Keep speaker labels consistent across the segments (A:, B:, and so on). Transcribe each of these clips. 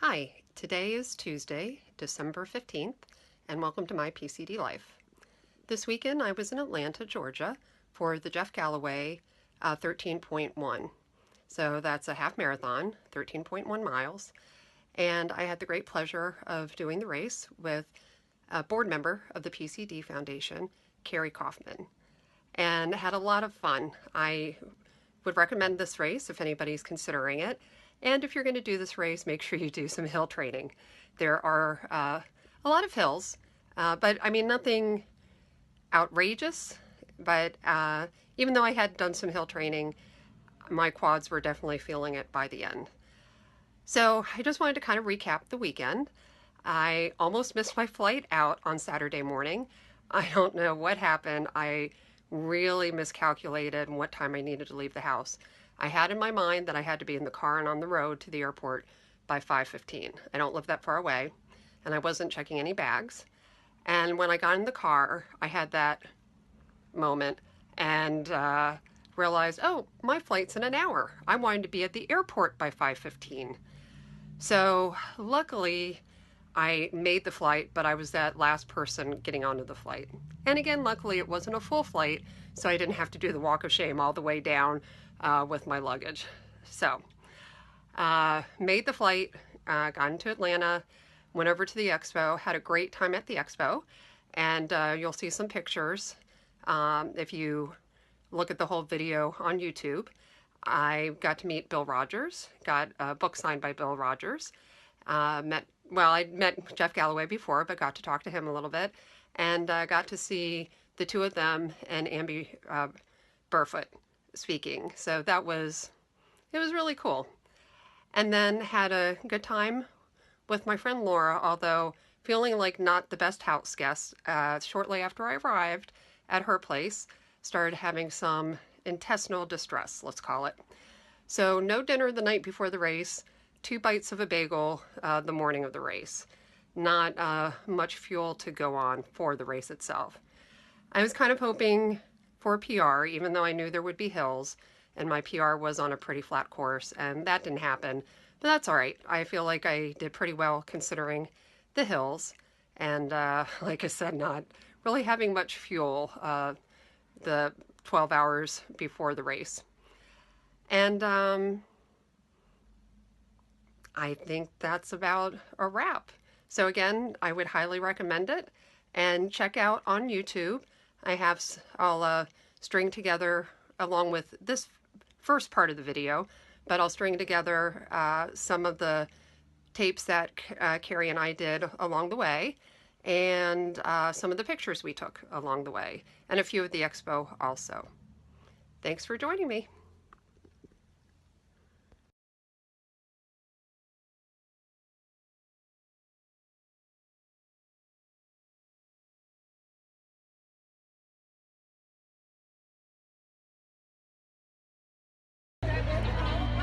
A: Hi, today is Tuesday, December 15th, and welcome to my PCD Life. This weekend I was in Atlanta, Georgia for the Jeff Galloway 13.1. So that's a half marathon, 13.1 miles, and I had the great pleasure of doing the race with a board member of the PCD Foundation, Carey Kauffman, and had a lot of fun. I would recommend this race if anybody's considering it. And if you're going to do this race, make sure you do some hill training. There are a lot of hills, but I mean, nothing outrageous. But even though I had done some hill training, my quads were definitely feeling it by the end. So I just wanted to kind of recap the weekend. I almost missed my flight out on Saturday morning. I don't know what happened. I really miscalculated what time I needed to leave the house. I had in my mind that I had to be in the car and on the road to the airport by 5:15. I don't live that far away, and I wasn't checking any bags. And when I got in the car, I had that moment and realized, oh, my flight's in an hour. I wanted to be at the airport by 5:15. So luckily, I made the flight, but I was that last person getting onto the flight. And again, luckily, it wasn't a full flight, so I didn't have to do the walk of shame all the way down with my luggage. So made the flight, got into Atlanta, went over to the expo, had a great time at the expo, and you'll see some pictures if you look at the whole video on YouTube. I got to meet Bill Rogers, got a book signed by Bill Rogers, I'd met Jeff Galloway before, but got to talk to him a little bit, and got to see the two of them and Amby Barefoot speaking. So it was really cool. And then had a good time with my friend Laura, although feeling like not the best house guest. Shortly after I arrived at her place, started having some intestinal distress, let's call it. So no dinner the night before the race, 2 bites of a bagel the morning of the race. Not much fuel to go on for the race itself. I was kind of hoping for a PR, even though I knew there would be hills, and my PR was on a pretty flat course, and that didn't happen. But that's all right. I feel like I did pretty well considering the hills, and like I said, not really having much fuel the 12 hours before the race. And I think that's about a wrap. So again, I would highly recommend it, and check out on YouTube. I'll string together, along with this first part of the video, but I'll string together some of the tapes that Carey and I did along the way, and some of the pictures we took along the way, and a few of the expo also. Thanks for joining me.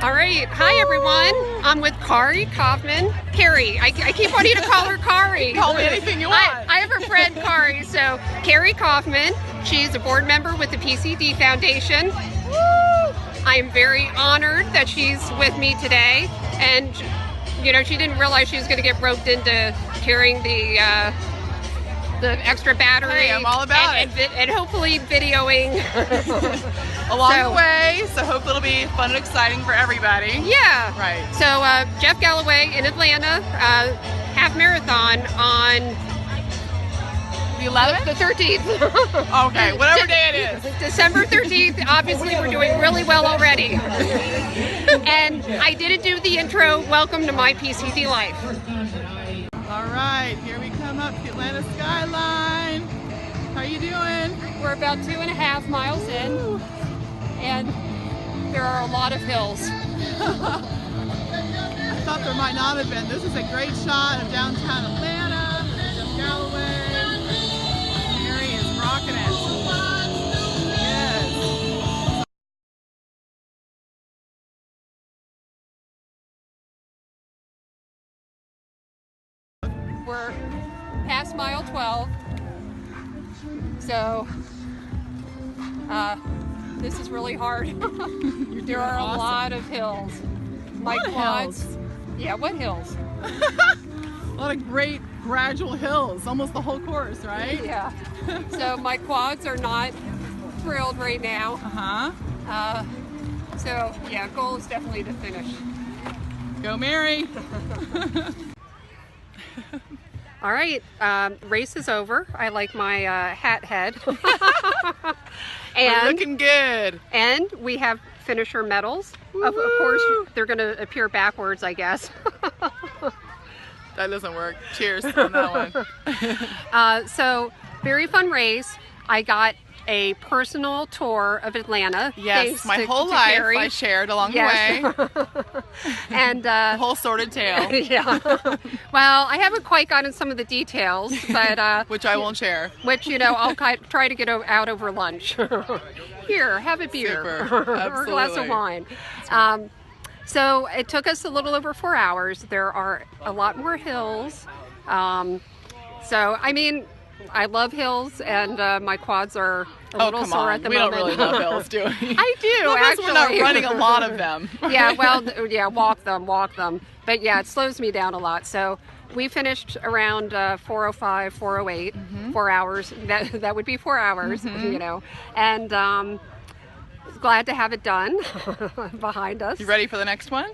A: All right, hi everyone. I'm with Carey Kauffman. Carey, I keep wanting to call her Carey.
B: Call me anything you want.
A: I have a friend, Carey. So Carey Kauffman, she's a board member with the PCD Foundation. Woo! I am very honored that she's with me today. And you know, she didn't realize she was going to get roped into carrying the extra battery.
B: Hey, I'm all about it.
A: And hopefully videoing
B: along the way, so hope it'll be fun and exciting for everybody.
A: Yeah.
B: Right.
A: So Jeff Galloway in Atlanta, half marathon on
B: The 11th?
A: the 13th.
B: Okay, whatever day it is.
A: December 13th. Obviously, we're doing really well already. And I didn't do the intro. Welcome to my PCD Life.
B: All right, here we come up the Atlanta skyline. How you doing?
A: We're about 2.5 miles in, and there are a lot of hills.
B: I thought there might not have been. This is a great shot of downtown Atlanta. Jeff Galloway. Mary is rocking it. Yes.
A: We're past mile 12, so this is really hard. There are a lot of hills. My quads. Yeah, what hills?
B: A lot of great gradual hills, almost the whole course, right?
A: Yeah. So my quads are not thrilled right now. So yeah, goal is definitely to finish.
B: Go Mary!
A: All right, race is over. I like my hat head.
B: We're looking good.
A: And we have finisher medals. Of course, they're going to appear backwards, I guess.
B: That doesn't work. Cheers on that one.
A: So, very fun race. I got a personal tour of Atlanta.
B: Yes, my whole life
A: Carey.
B: I shared along the way.
A: And
B: the whole sordid tale.
A: Yeah. Well, I haven't quite gotten some of the details, but
B: which I won't share.
A: Which, you know, I'll try to get out over lunch. Here, have a beer.
B: Super.
A: Or a glass of wine. So it took us a little over 4 hours. There are a lot more hills. So, I mean, I love hills, and my quads are a little sore at the moment.
B: We don't really love hills, do we?
A: I do, actually.
B: We're not running a lot of them.
A: Yeah, well, yeah, walk them. But yeah, it slows me down a lot. So we finished around 4:05, 4:08, 4 hours. That would be 4 hours, you know. And glad to have it done behind us.
B: You ready for the next one?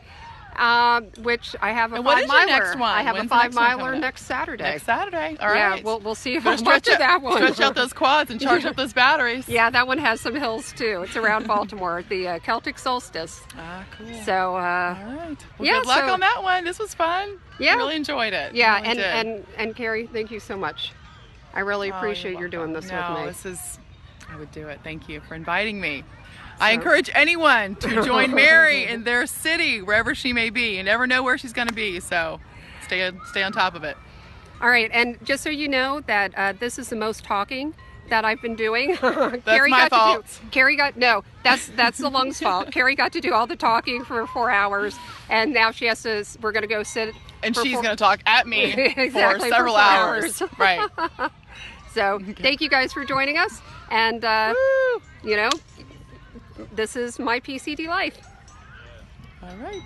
A: Which I have a 5-miler.
B: What is your next one?
A: I have
B: When's
A: a
B: the next one
A: 5-miler
B: coming
A: next Saturday.
B: Next Saturday. All right.
A: Yeah, we'll see if I'm much of that one.
B: Stretch out those quads and charge up those batteries.
A: Yeah, that one has some hills too. It's around Baltimore, the Celtic solstice.
B: Ah, cool.
A: So,
B: all right. Well,
A: yeah,
B: good luck on that one. This was fun.
A: Yeah.
B: I really enjoyed it.
A: Yeah,
B: Really
A: and Carey, thank you so much. I really appreciate you doing this with me.
B: This is, I would do it. Thank you for inviting me. I encourage anyone to join Mary in their city, wherever she may be. You never know where she's going to be, so stay on top of it.
A: All right, and just so you know that this is the most talking that I've been doing.
B: That's
A: Carey
B: my fault.
A: That's the lungs' fault. Carey got to do all the talking for 4 hours, and now she has to. We're going to go sit.
B: And she's going to talk at me
A: exactly,
B: for several hours. Right.
A: So thank you guys for joining us, and you know, this is my PCD life.
B: All right.